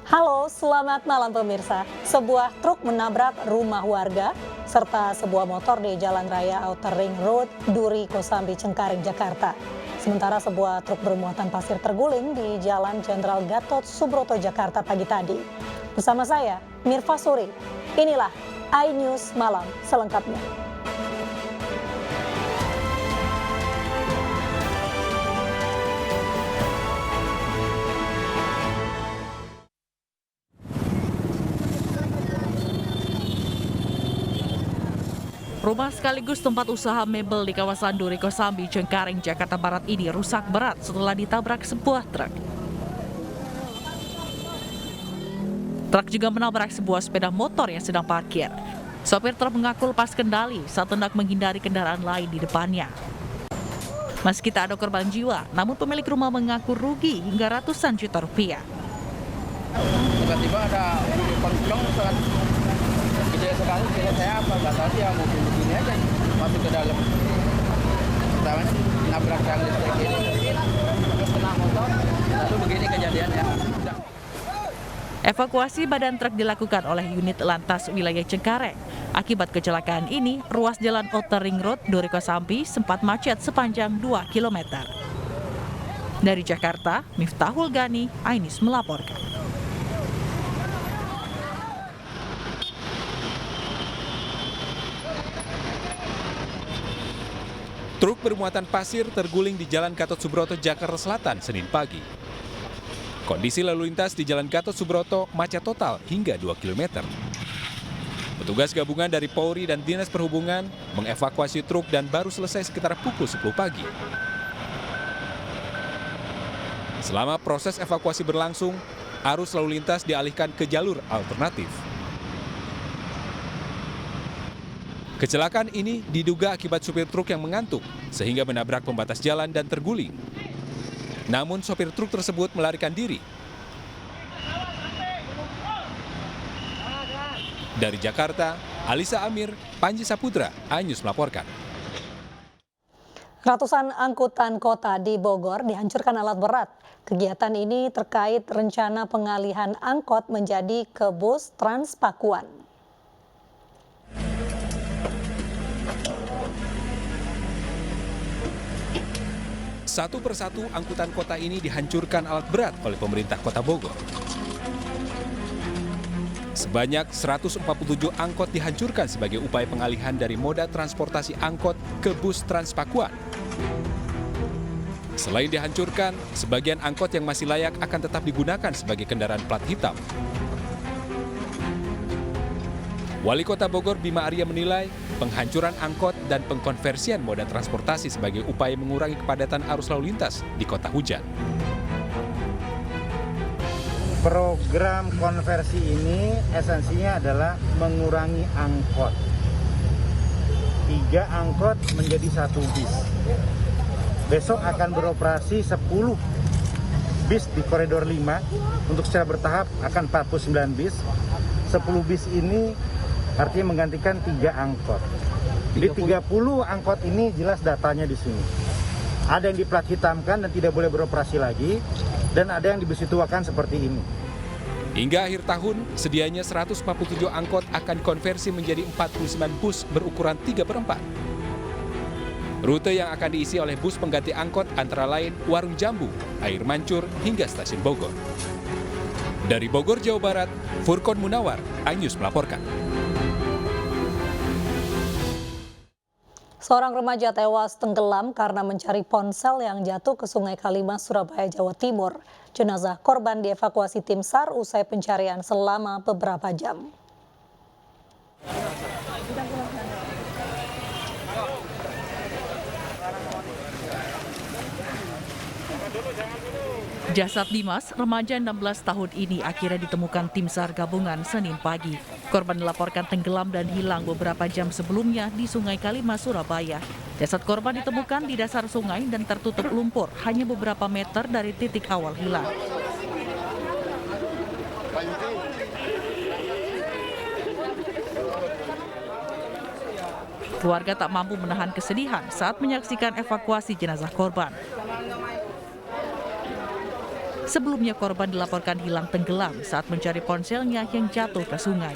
Halo, selamat malam pemirsa. Sebuah truk menabrak rumah warga serta sebuah motor di Jalan Raya Outer Ring Road, Duri Kosambi, Cengkareng, Jakarta. Sementara sebuah truk bermuatan pasir terguling di Jalan Jenderal Gatot Subroto, Jakarta pagi tadi. Bersama saya, Mirva Suri. Inilah iNews Malam selengkapnya. Rumah sekaligus tempat usaha mebel di kawasan Duri Kosambi, Cengkareng, Jakarta Barat ini rusak berat setelah ditabrak sebuah truk. Truk juga menabrak sebuah sepeda motor yang sedang parkir. Sopir truk mengaku lepas kendali saat hendak menghindari kendaraan lain di depannya. Meski tak ada korban jiwa, namun pemilik rumah mengaku rugi hingga ratusan juta rupiah. Tiba-tiba ada penumpang sangat gede sekali, kira saya apa nggak tahu sih ya, mobil begini aja masuk ke dalam. Pertamanya nabrak yang listrik ini, terus kena motor, lalu begini kejadiannya. Evakuasi badan truk dilakukan oleh unit lantas wilayah Cengkareng. Akibat kecelakaan ini, ruas jalan Outer Ring Road Duri Kosambi sempat macet sepanjang 2 km. Dari Jakarta, Miftahul Gani, iNews melaporkan. Truk bermuatan pasir terguling di Jalan Gatot Subroto, Jakarta Selatan, Senin pagi. Kondisi lalu lintas di Jalan Gatot Subroto macet total hingga 2 km. Petugas gabungan dari Polri dan Dinas Perhubungan mengevakuasi truk dan baru selesai sekitar pukul 10 pagi. Selama proses evakuasi berlangsung, arus lalu lintas dialihkan ke jalur alternatif. Kecelakaan ini diduga akibat supir truk yang mengantuk sehingga menabrak pembatas jalan dan terguling. Namun sopir truk tersebut melarikan diri. Dari Jakarta, Alisa Amir, Panji Saputra, iNews melaporkan. Ratusan angkutan kota di Bogor dihancurkan alat berat. Kegiatan ini terkait rencana pengalihan angkot menjadi ke bus Transpakuan. Satu persatu angkutan kota ini dihancurkan alat berat oleh pemerintah Kota Bogor. Sebanyak 147 angkot dihancurkan sebagai upaya pengalihan dari moda transportasi angkot ke bus Transpakuan. Selain dihancurkan, sebagian angkot yang masih layak akan tetap digunakan sebagai kendaraan plat hitam. Wali Kota Bogor Bima Arya menilai penghancuran angkot dan pengkonversian moda transportasi sebagai upaya mengurangi kepadatan arus lalu lintas di kota hujan. Program konversi ini esensinya adalah mengurangi angkot. 3 angkot menjadi 1 bis. Besok akan beroperasi 10 bis di koridor 5. Untuk secara bertahap akan 49 bis. 10 bis ini artinya menggantikan 3 angkot. Di 30 angkot ini jelas datanya di sini. Ada yang diplat hitamkan dan tidak boleh beroperasi lagi, dan ada yang dibesituakan seperti ini. Hingga akhir tahun, sedianya 147 angkot akan konversi menjadi 49 bus berukuran 3/4. Rute yang akan diisi oleh bus pengganti angkot antara lain Warung Jambu, Air Mancur, hingga Stasiun Bogor. Dari Bogor, Jawa Barat, Furkon Munawar, iNews melaporkan. Seorang remaja tewas tenggelam karena mencari ponsel yang jatuh ke Sungai Kalimas, Surabaya, Jawa Timur. Jenazah korban dievakuasi tim SAR usai pencarian selama beberapa jam. Jasad Dimas, remaja 16 tahun ini akhirnya ditemukan tim SAR gabungan Senin pagi. Korban dilaporkan tenggelam dan hilang beberapa jam sebelumnya di Sungai Kalimas, Surabaya. Jasad korban ditemukan di dasar sungai dan tertutup lumpur hanya beberapa meter dari titik awal hilang. Keluarga tak mampu menahan kesedihan saat menyaksikan evakuasi jenazah korban. Sebelumnya korban dilaporkan hilang tenggelam saat mencari ponselnya yang jatuh ke sungai.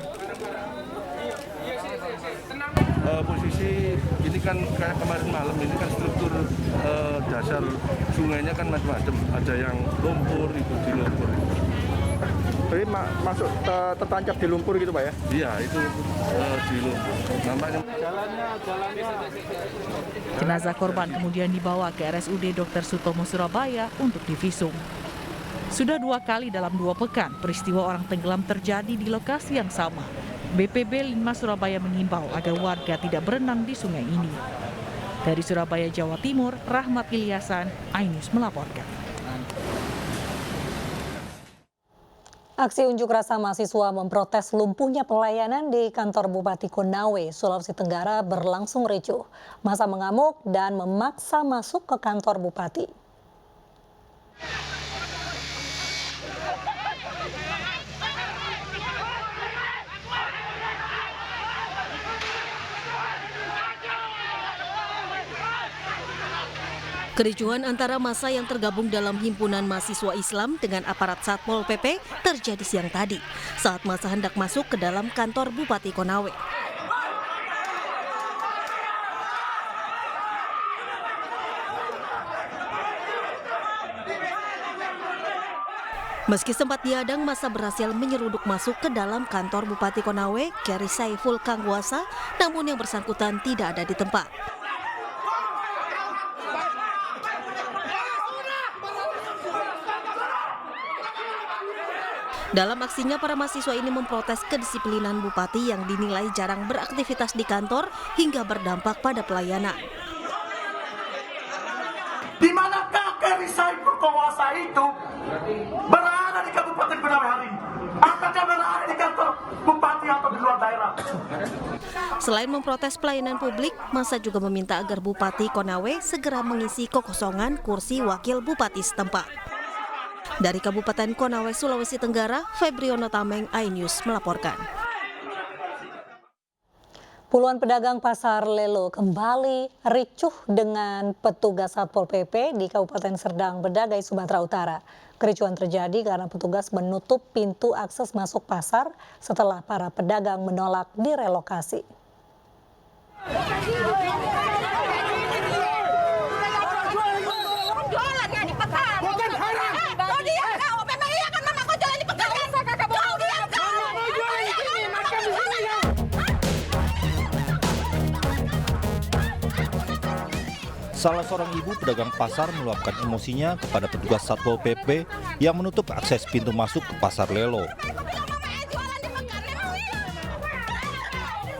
Posisi ini kan kayak kemarin malam ini kan struktur dasar sungainya kan macam-macam. Ada yang lumpur, itu di lumpur. Jadi masuk tertancap di lumpur gitu Pak ya? Iya, itu di lumpur. Nampaknya Jenazah korban kemudian dibawa ke RSUD Dr. Sutomo Surabaya untuk divisum. Sudah 2 kali dalam 2 pekan, peristiwa orang tenggelam terjadi di lokasi yang sama. BPB Linmas Surabaya mengimbau agar warga tidak berenang di sungai ini. Dari Surabaya, Jawa Timur, Rahmat Ilyasan, iNews melaporkan. Aksi unjuk rasa mahasiswa memprotes lumpuhnya pelayanan di kantor Bupati Konawe, Sulawesi Tenggara berlangsung ricuh. Massa mengamuk dan memaksa masuk ke kantor Bupati. Kericuhan antara massa yang tergabung dalam Himpunan Mahasiswa Islam dengan aparat Satpol PP terjadi siang tadi saat massa hendak masuk ke dalam kantor Bupati Konawe. Meski sempat dihadang, massa berhasil menyeruduk masuk ke dalam kantor Bupati Konawe, Keri Saiful Kangwasa, namun yang bersangkutan tidak ada di tempat. Dalam aksinya, para mahasiswa ini memprotes kedisiplinan Bupati yang dinilai jarang beraktivitas di kantor hingga berdampak pada pelayanan. Di manakah Keri Saiful Kangwasa itu berada di Kabupaten Konawe hari ini? Apakah berada di kantor Bupati atau di luar daerah? Selain memprotes pelayanan publik, massa juga meminta agar Bupati Konawe segera mengisi kekosongan kursi wakil Bupati setempat. Dari Kabupaten Konawe, Sulawesi Tenggara, Febriono Tameng, iNews melaporkan. Puluhan pedagang pasar Lelo kembali ricuh dengan petugas Satpol PP di Kabupaten Serdang Bedagai, Sumatera Utara. Kericuhan terjadi karena petugas menutup pintu akses masuk pasar setelah para pedagang menolak direlokasi. Salah seorang ibu pedagang pasar meluapkan emosinya kepada petugas Satpol PP yang menutup akses pintu masuk ke pasar Lelo.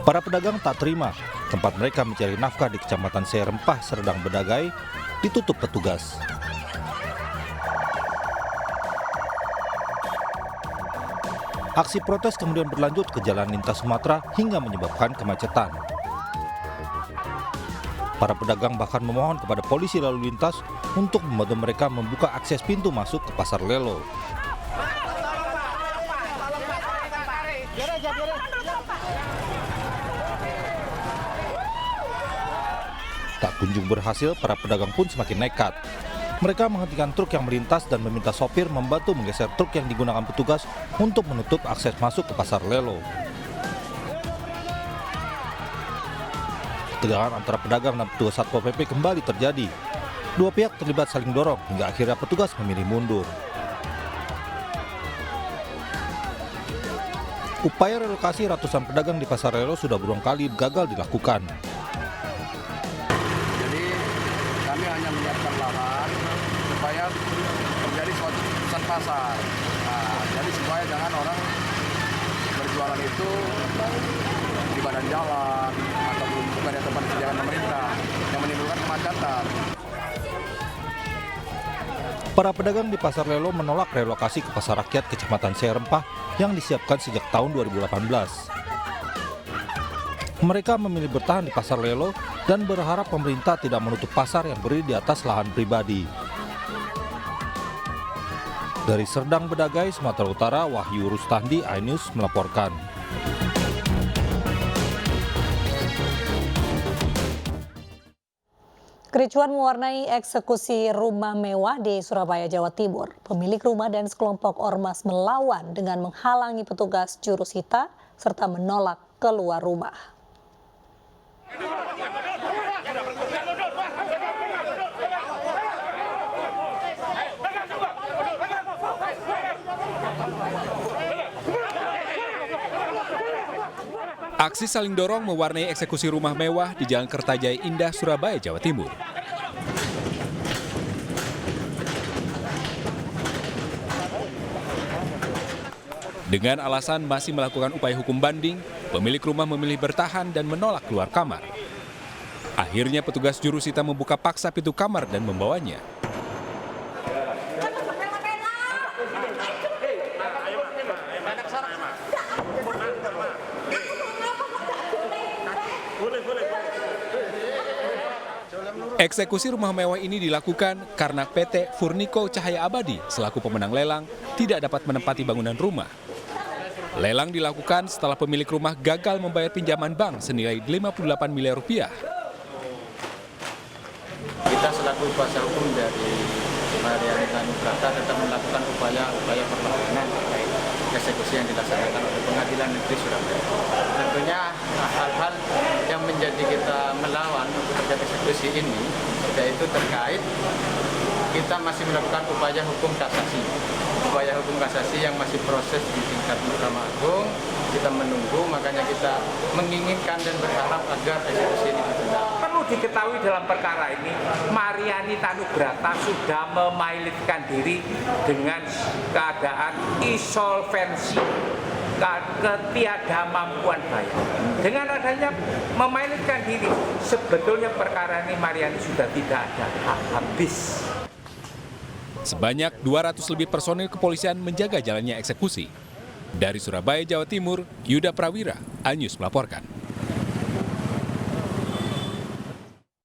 Para pedagang tak terima tempat mereka mencari nafkah di Kecamatan Serempah, Serdang Bedagai ditutup petugas. Aksi protes kemudian berlanjut ke Jalan Lintas Sumatera hingga menyebabkan kemacetan. Para pedagang bahkan memohon kepada polisi lalu lintas untuk membantu mereka membuka akses pintu masuk ke pasar Lelo. Tak kunjung berhasil, para pedagang pun semakin nekat. Mereka menghentikan truk yang melintas dan meminta sopir membantu menggeser truk yang digunakan petugas untuk menutup akses masuk ke pasar Lelo. Ketegangan antara pedagang dan petugas Satpol PP kembali terjadi. Dua pihak terlibat saling dorong hingga akhirnya petugas memilih mundur. Upaya relokasi ratusan pedagang di pasar Lelo sudah berulang kali gagal dilakukan. Jadi kami hanya menyiapkan lahan supaya menjadi suatu pusat pasar. Nah, jadi supaya jangan orang berjualan itu di badan jalan atau bukan di tempat kebijakan pemerintah yang menimbulkan kemacetan. Para pedagang di pasar Lelo menolak relokasi ke pasar rakyat Kecamatan Serempah yang disiapkan sejak tahun 2018. Mereka memilih bertahan di pasar Lelo dan berharap pemerintah tidak menutup pasar yang berdiri di atas lahan pribadi. Dari Serdang Bedagai, Sumatera Utara, Wahyu Rustandi, iNews melaporkan. Kericuan mewarnai eksekusi rumah mewah di Surabaya, Jawa Timur. Pemilik rumah dan sekelompok ormas melawan dengan menghalangi petugas jurusita serta menolak keluar rumah. Aksi saling dorong mewarnai eksekusi rumah mewah di Jalan Kertajaya Indah, Surabaya, Jawa Timur. Dengan alasan masih melakukan upaya hukum banding, pemilik rumah memilih bertahan dan menolak keluar kamar. Akhirnya petugas jurusita membuka paksa pintu kamar dan membawanya. Eksekusi rumah mewah ini dilakukan karena PT Furniko Cahaya Abadi selaku pemenang lelang tidak dapat menempati bangunan rumah. Lelang dilakukan setelah pemilik rumah gagal membayar pinjaman bank senilai 58 miliar rupiah. Kita selaku kuasa hukum dari Mariani Tanubrata tetap melakukan upaya perlawanan terkait eksekusi yang dilaksanakan oleh Pengadilan Negeri Surabaya. Tentunya hal-hal yang menjadi kita melawan untuk terkait eksekusi ini, yaitu terkait kita masih melakukan upaya hukum kasasi. Upaya hukum kasasi yang masih proses di tingkat Mahkamah Agung, kita menunggu, makanya kita menginginkan dan berharap agar eksekusi ini ditunda. Perlu diketahui dalam perkara ini, Mariani Tanubrata sudah memailitkan diri dengan keadaan insolvensi, ketiadamampuan bayar. Dengan adanya memailitkan diri, sebetulnya perkara ini Mariani sudah tidak ada habis. Sebanyak 200 lebih personil kepolisian menjaga jalannya eksekusi. Dari Surabaya, Jawa Timur, Yuda Prawira, Anyus melaporkan.